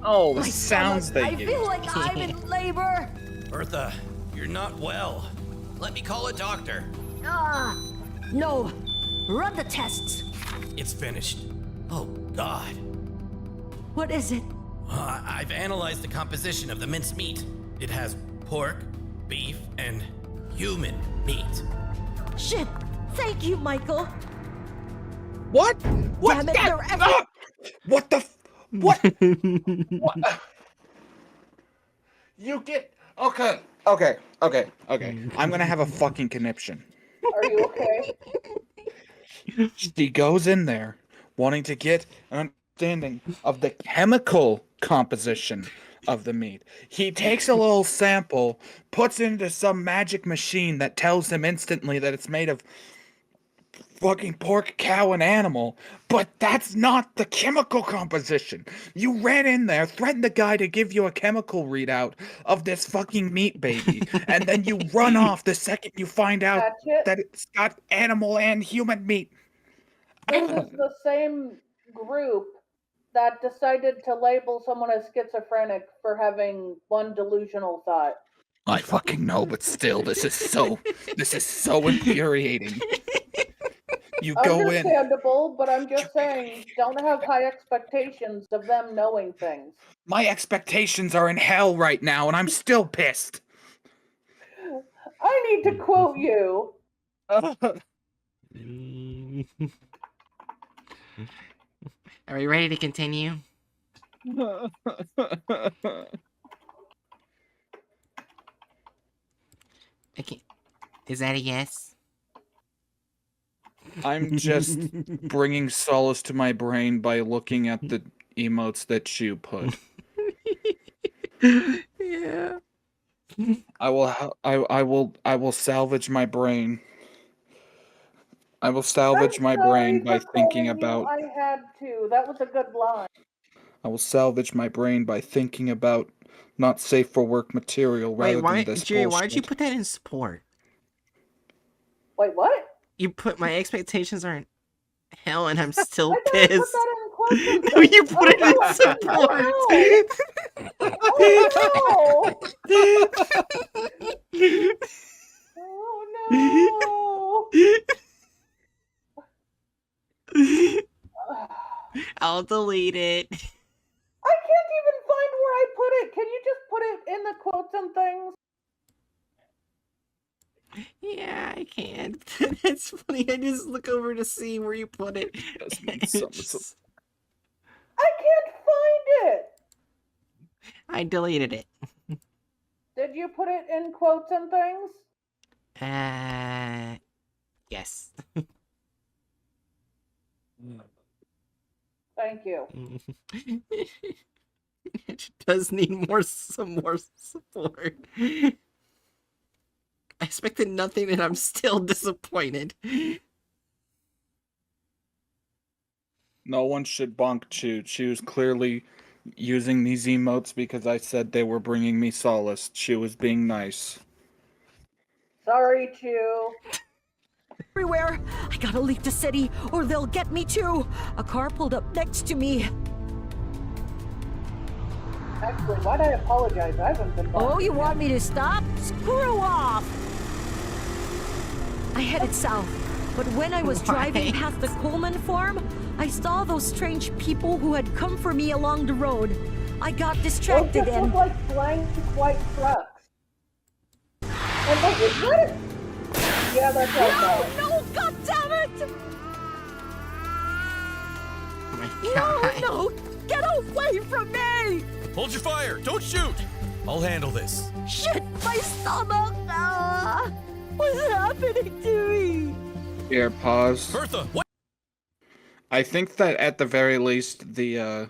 Oh, the My sounds stomach, they I use. feel like I'm in labor. Bertha, you're not well. Let me call a doctor. No. Run the tests. It's finished. Oh, God. What is it? I've analyzed the composition of the minced meat. It has pork, beef, and human meat. Shit! Thank you, Michael. What? What? Damn it, that? they're every- Ah! What the? What? What? You get okay. I'm gonna have a fucking conniption. Are you okay? She goes in there wanting to get an understanding of the chemical composition of the meat. He takes a little sample, puts it into some magic machine that tells him instantly that it's made of fucking pork, cow, and animal, but that's not the chemical composition. You ran in there, threatened the guy to give you a chemical readout of this fucking meat baby, and then you run off the second you find out that it's got animal and human meat. This is the same group that decided to label someone as schizophrenic for having one delusional thought. I fucking know, but still, this is so infuriating. You go in. Understandable, but I'm just saying, don't have high expectations of them knowing things. My expectations are in hell right now, and I'm still pissed. I need to quote you. Are we ready to continue? Okay. Is that a yes? I'm just bringing solace to my brain by looking at the emotes that you put. Yeah. I will salvage my brain. I will salvage my brain by thinking about. I had to. That was a good line. I will salvage my brain by thinking about not safe for work material rather than this Jerry, bullshit. why'd you put that in support? Wait, what? You put my expectations are in hell and I'm still I pissed. Put that in No, you put it in support. Oh no! I'll delete it. I can't even find where I put it. Can you just put it in the quotes and things? Yeah, I can. That's funny. I just look over to see where you put it. I can't find it. I deleted it. Did you put it in quotes and things? Yes. Thank you. It does need some more support. I expected nothing and I'm still disappointed. No one should bonk Chew. Chew's clearly using these emotes because I said they were bringing me solace. Chew was being nice. Sorry, Chew. Everywhere! I gotta leave the city, or they'll get me too! A car pulled up next to me. Actually, why'd I apologize? I haven't been. Oh, you want me to stop? Screw off! I headed south, but when I was driving past the Coleman farm, I saw those strange people who had come for me along the road. I got distracted and... look like blank white trucks. And wait, is that it? Yeah, that's right. No, God damn it! Oh my God. No, get away from me! Hold your fire! Don't shoot! I'll handle this. Shit, my stomach! What's happening to me? Here, pause. Bertha, what? I think that at the very least, the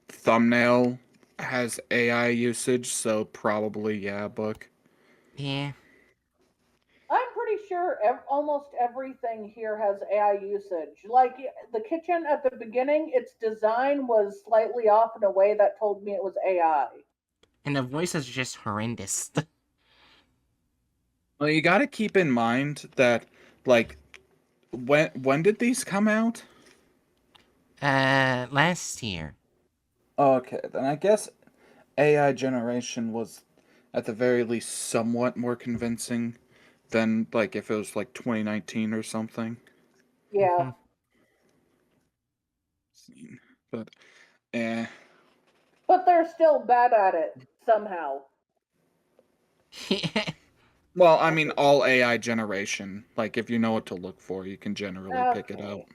thumbnail has AI usage, so probably, yeah, book. Yeah. I'm pretty sure almost everything here has AI usage. Like the kitchen at the beginning, its design was slightly off in a way that told me it was AI. And the voices are just horrendous. Well, you gotta keep in mind that, like, when did these come out? Last year. Okay, then I guess AI generation was, at the very least, somewhat more convincing than, like, if it was, like, 2019 or something. Yeah. But, eh. But they're still bad at it somehow. Well, I mean, all AI generation. Like, if you know what to look for, you can generally pick it out.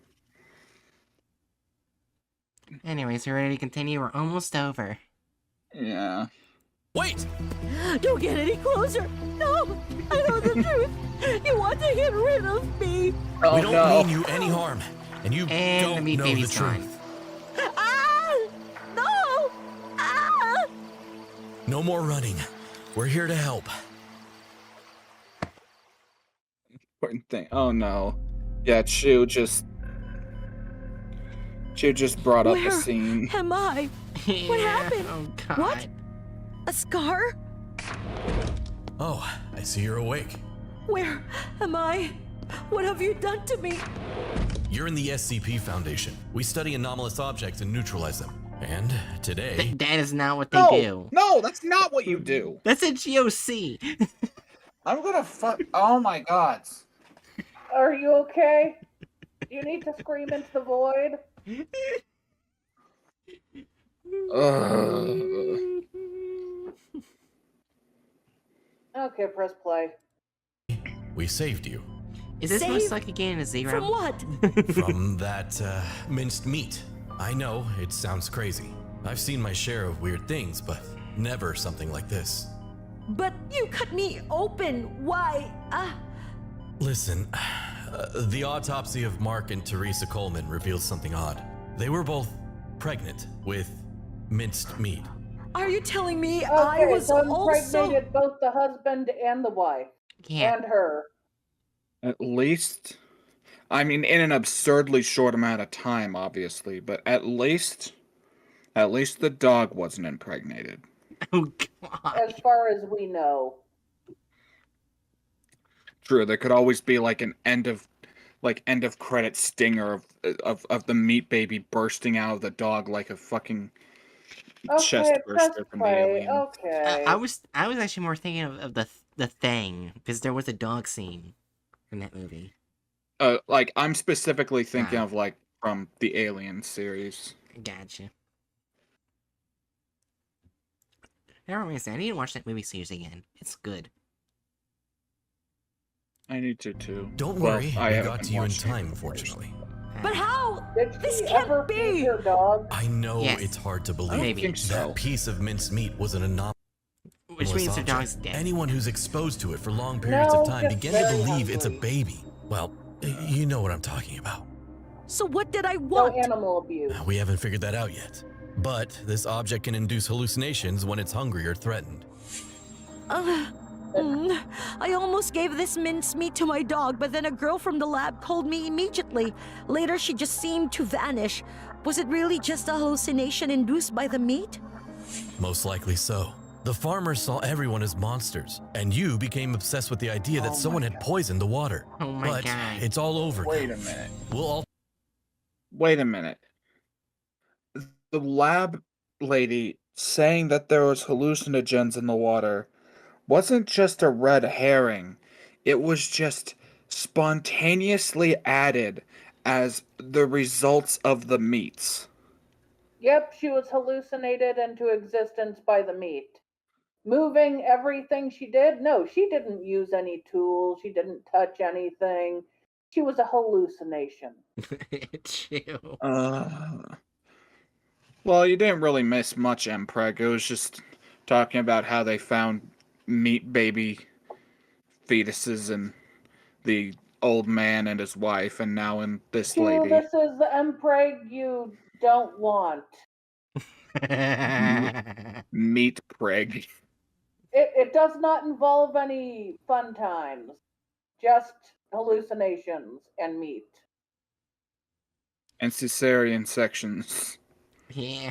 Anyways, we're ready to continue. We're almost over. Yeah. Wait! Don't get any closer! No! I know the truth! You want to get rid of me! Oh, We don't mean you any harm, and you And the don't meat know the baby's gone. truth. Ah! No! Ah! No more running. We're here to help. Important thing. Oh no. Yeah, Chu just brought up a Where scene. am I? What happened? Oh, God. What? A scar? Oh, I see you're awake. Where am I? What have you done to me? You're in the SCP Foundation. We study anomalous objects and neutralize them. And today... That is not what they do. No, that's not what you do. That's a GOC. I'm gonna fuck. Oh my god. Are you okay? Do you need to scream into the void? Okay, press play. We saved you. Is this Save? most likely getting a zero? From what? From that, minced meat. I know, it sounds crazy. I've seen my share of weird things, but never something like this. But you cut me open. Why? Listen, the autopsy of Mark and Teresa Coleman reveals something odd. They were both pregnant with minced meat. Are you telling me Okay, I was so also... impregnated both the husband and the wife. Yeah. And her. At least, I mean, in an absurdly short amount of time, obviously, but at least the dog wasn't impregnated. Oh, God. As far as we know. True, there could always be like an end of credit stinger of the meat baby bursting out of the dog like a fucking chest Okay, press burster from the play. alien. Okay. I was actually more thinking of the Thing, because there was a dog scene in that movie. Like I'm specifically thinking Ah. of like from the Alien series. Gotcha. Never mind, I need to watch that movie series again. It's good. I need to too. Don't Well, worry, I we haven't got to you in watched it, time, of course. fortunately. But how? Did This she can't ever be. feed her dog? I know Yes. it's hard to I believe. don't Maybe. think so. That piece of minced meat was an anomalous Which means the object. dog's dead. Anyone who's exposed to it for long periods No, of time just begin to very believe it's a hungry. baby. Well, you know what I'm talking about. So what did I No want? animal abuse. We haven't figured that out yet. But this object can induce hallucinations when it's hungry or threatened. I almost gave this mincemeat to my dog, but then a girl from the lab called me immediately. Later, she just seemed to vanish. Was it really just a hallucination induced by the meat? Most likely so. The farmers saw everyone as monsters, and you became obsessed with the idea that someone had poisoned the water. Oh my but God. it's all over Wait now. a minute. We'll all Wait a minute. The lab lady saying that there was hallucinogens in the water wasn't just a red herring. It was just spontaneously added as the results of the meats. Yep, she was hallucinated into existence by the meat. Moving everything she did? No, she didn't use any tools. She didn't touch anything. She was a hallucination. Well, you didn't really miss much, Mpreg. It was just talking about how they found meat baby fetuses in the old man and his wife, and now in this Q, lady. this is the MPreg you don't want. Meat preg. It does not involve any fun times, just hallucinations and meat. And cesarean sections. Yeah.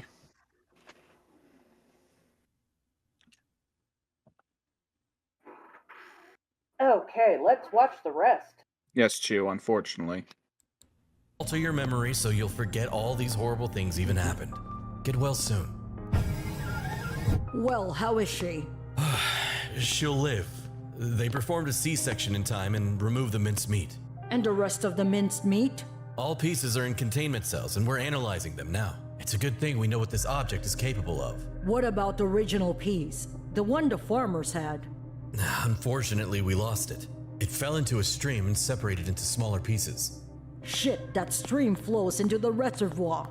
Okay, let's watch the rest. Yes, Chew, unfortunately. Alter your memory so you'll forget all these horrible things even happened. Get well soon. Well, how is she? She'll live. They performed a C-section in time and removed the minced meat. And the rest of the minced meat? All pieces are in containment cells and we're analyzing them now. It's a good thing we know what this object is capable of. What about the original piece? The one the farmers had? Unfortunately, we lost it. It fell into a stream and separated into smaller pieces. Shit, that stream flows into the reservoir.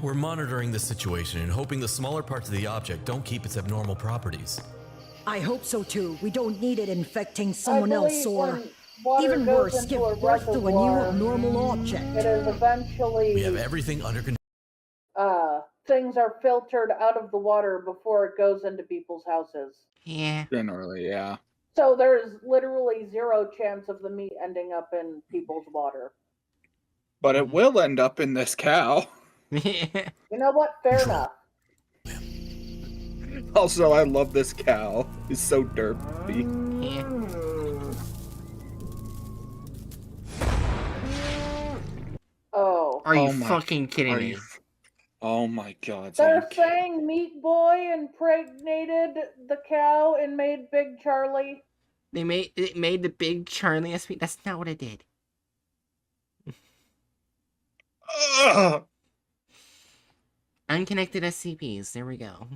We're monitoring the situation and hoping the smaller parts of the object don't keep its abnormal properties. I hope so too. We don't need it infecting someone else or... Water Even goes worse, into give a birth to a new reservoir, abnormal object. It is eventually... We have everything under control. Things are filtered out of the water before it goes into people's houses. Yeah. Generally, yeah. So there's literally 0 chance of the meat ending up in people's water. But it will end up in this cow. You know what? Fair enough. Also, I love this cow. It's so derpy. Yeah. Oh. Are you Oh my- fucking kidding Are me? you... Oh my god. They're saying Meat Boy impregnated the cow and made Big Charlie. It made the big Charlie SP. That's not what it did. Ugh! Unconnected SCPs. There we go.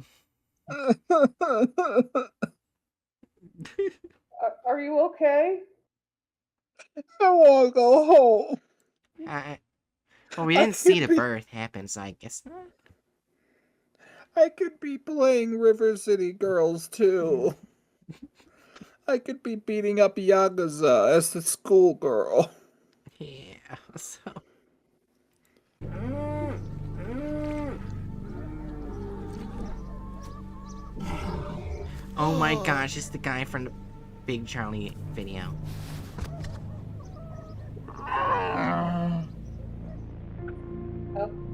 Are you okay? I want to go home. Well, we didn't see the birth happen, so I guess not. I could be playing River City Girls too. I could be beating up Yakuza as the schoolgirl. Yeah, so... Oh my gosh, it's the guy from the Big Charlie video.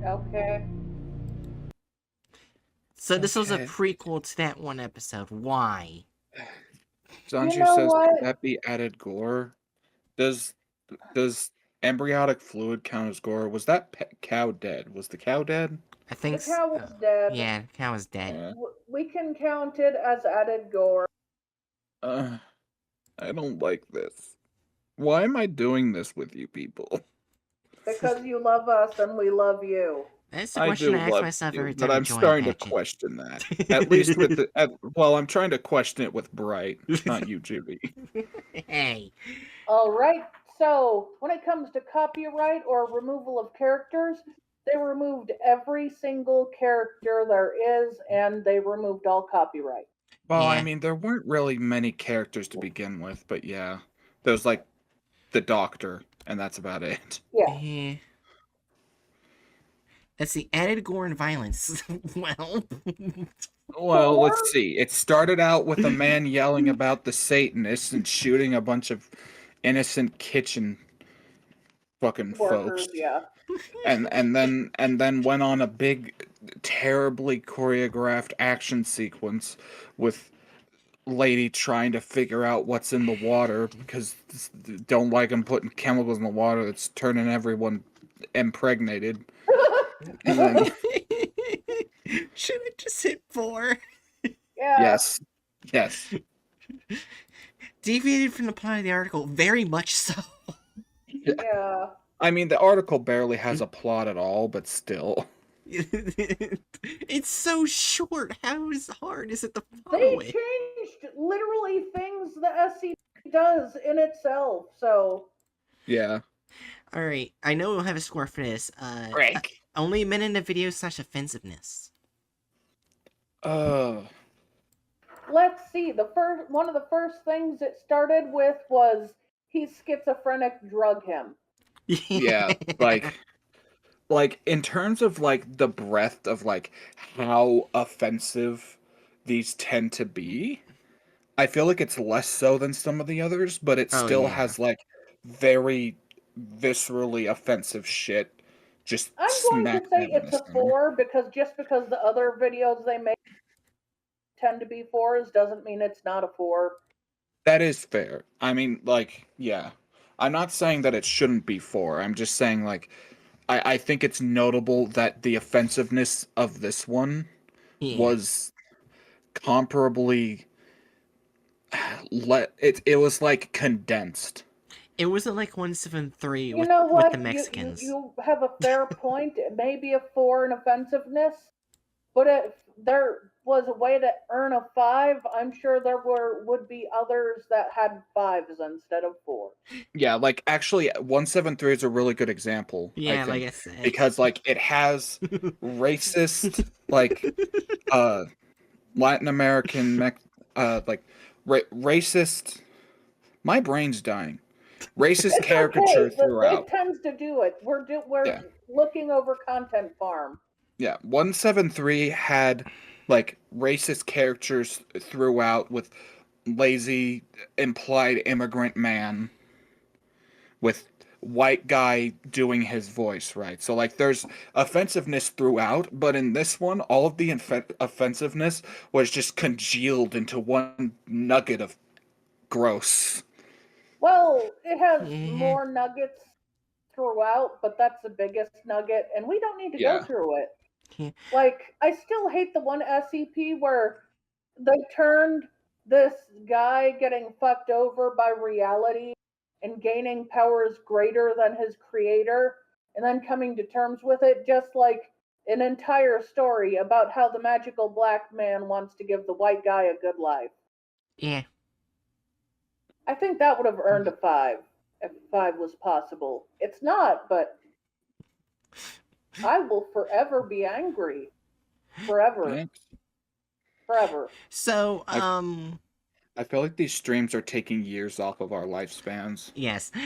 Okay. So this was a prequel to that one episode. Why? Sanju You know says, what? could that be added gore? Does embryonic fluid count as gore? Was that cow dead? Was the cow dead? I think The cow was dead. yeah, the cow was dead. We can count it as added gore. I don't like this. Why am I doing this with you people? Because you love us and we love you. That's the question I ask love myself you, every time but I I'm join starting to Hatchet. question that. At least with the... well, I'm trying to question it with Bright, not you, Judy. Hey. All right. So when it comes to copyright or removal of characters, they removed every single character there is, and they removed all copyright. Well, Yeah. I mean, there weren't really many characters to begin with, but yeah. There's, like, the Doctor, and that's about it. Yeah. That's the added gore and violence. Well, let's see. It started out with a man yelling about the Satanists and shooting a bunch of innocent kitchen fucking Workers, folks. yeah. And then went on a big, terribly choreographed action sequence with lady trying to figure out what's in the water because don't like them putting chemicals in the water that's turning everyone impregnated. And then, Should I just hit 4? Yeah. yes. Deviated from the plot of the article, very much so. Yeah. I mean, the article barely has a plot at all, but still. It's so short. How hard is it to They follow it? changed literally things the SCP does in itself, so... Yeah. Alright, I know we'll have a score for this. Break. Only a minute in the video / offensiveness. let's see. One of the first things it started with was he's schizophrenic, drug him. Yeah, like in terms of like the breadth of like how offensive these tend to be, I feel like it's less so than some of the others, but it Oh, still yeah. has like very viscerally offensive shit just I'm going smack to say dab in it's the a center. 4 because just because the other videos they make tend to be 4s doesn't mean it's not a 4. That is fair. I mean, like, yeah. I'm not saying that it shouldn't be 4. I'm just saying like I think it's notable that the offensiveness of this one Yeah. was comparably it was like condensed. It wasn't like 173 You with, know with what? the Mexicans. You have a fair point. It may be a 4 in offensiveness, but if there was a way to earn a 5, I'm sure there would be others that had 5s instead of 4. Yeah, like actually 173 is a really good example, I Yeah, like think, I said. because like it has racist like Latin American like racist my brain's dying. Racist It's caricature okay. throughout. It tends to do it. We're Yeah. looking over content farm. Yeah, 173 had like racist characters throughout with lazy implied immigrant man with white guy doing his voice, right? So like there's offensiveness throughout, but in this one all of the offensiveness was just congealed into one nugget of gross. Well, it has Yeah. more nuggets throughout, but that's the biggest nugget, and we don't need to go Yeah. through it. Yeah. Like, I still hate the one SCP where they turned this guy getting fucked over by reality and gaining powers greater than his creator, and then coming to terms with it, just like an entire story about how the magical black man wants to give the white guy a good life. Yeah. I think that would have earned a 5 if 5 was possible. It's not, but I will forever be angry. Forever. Yeah. Forever. So, I feel like these streams are taking years off of our lifespans. yes.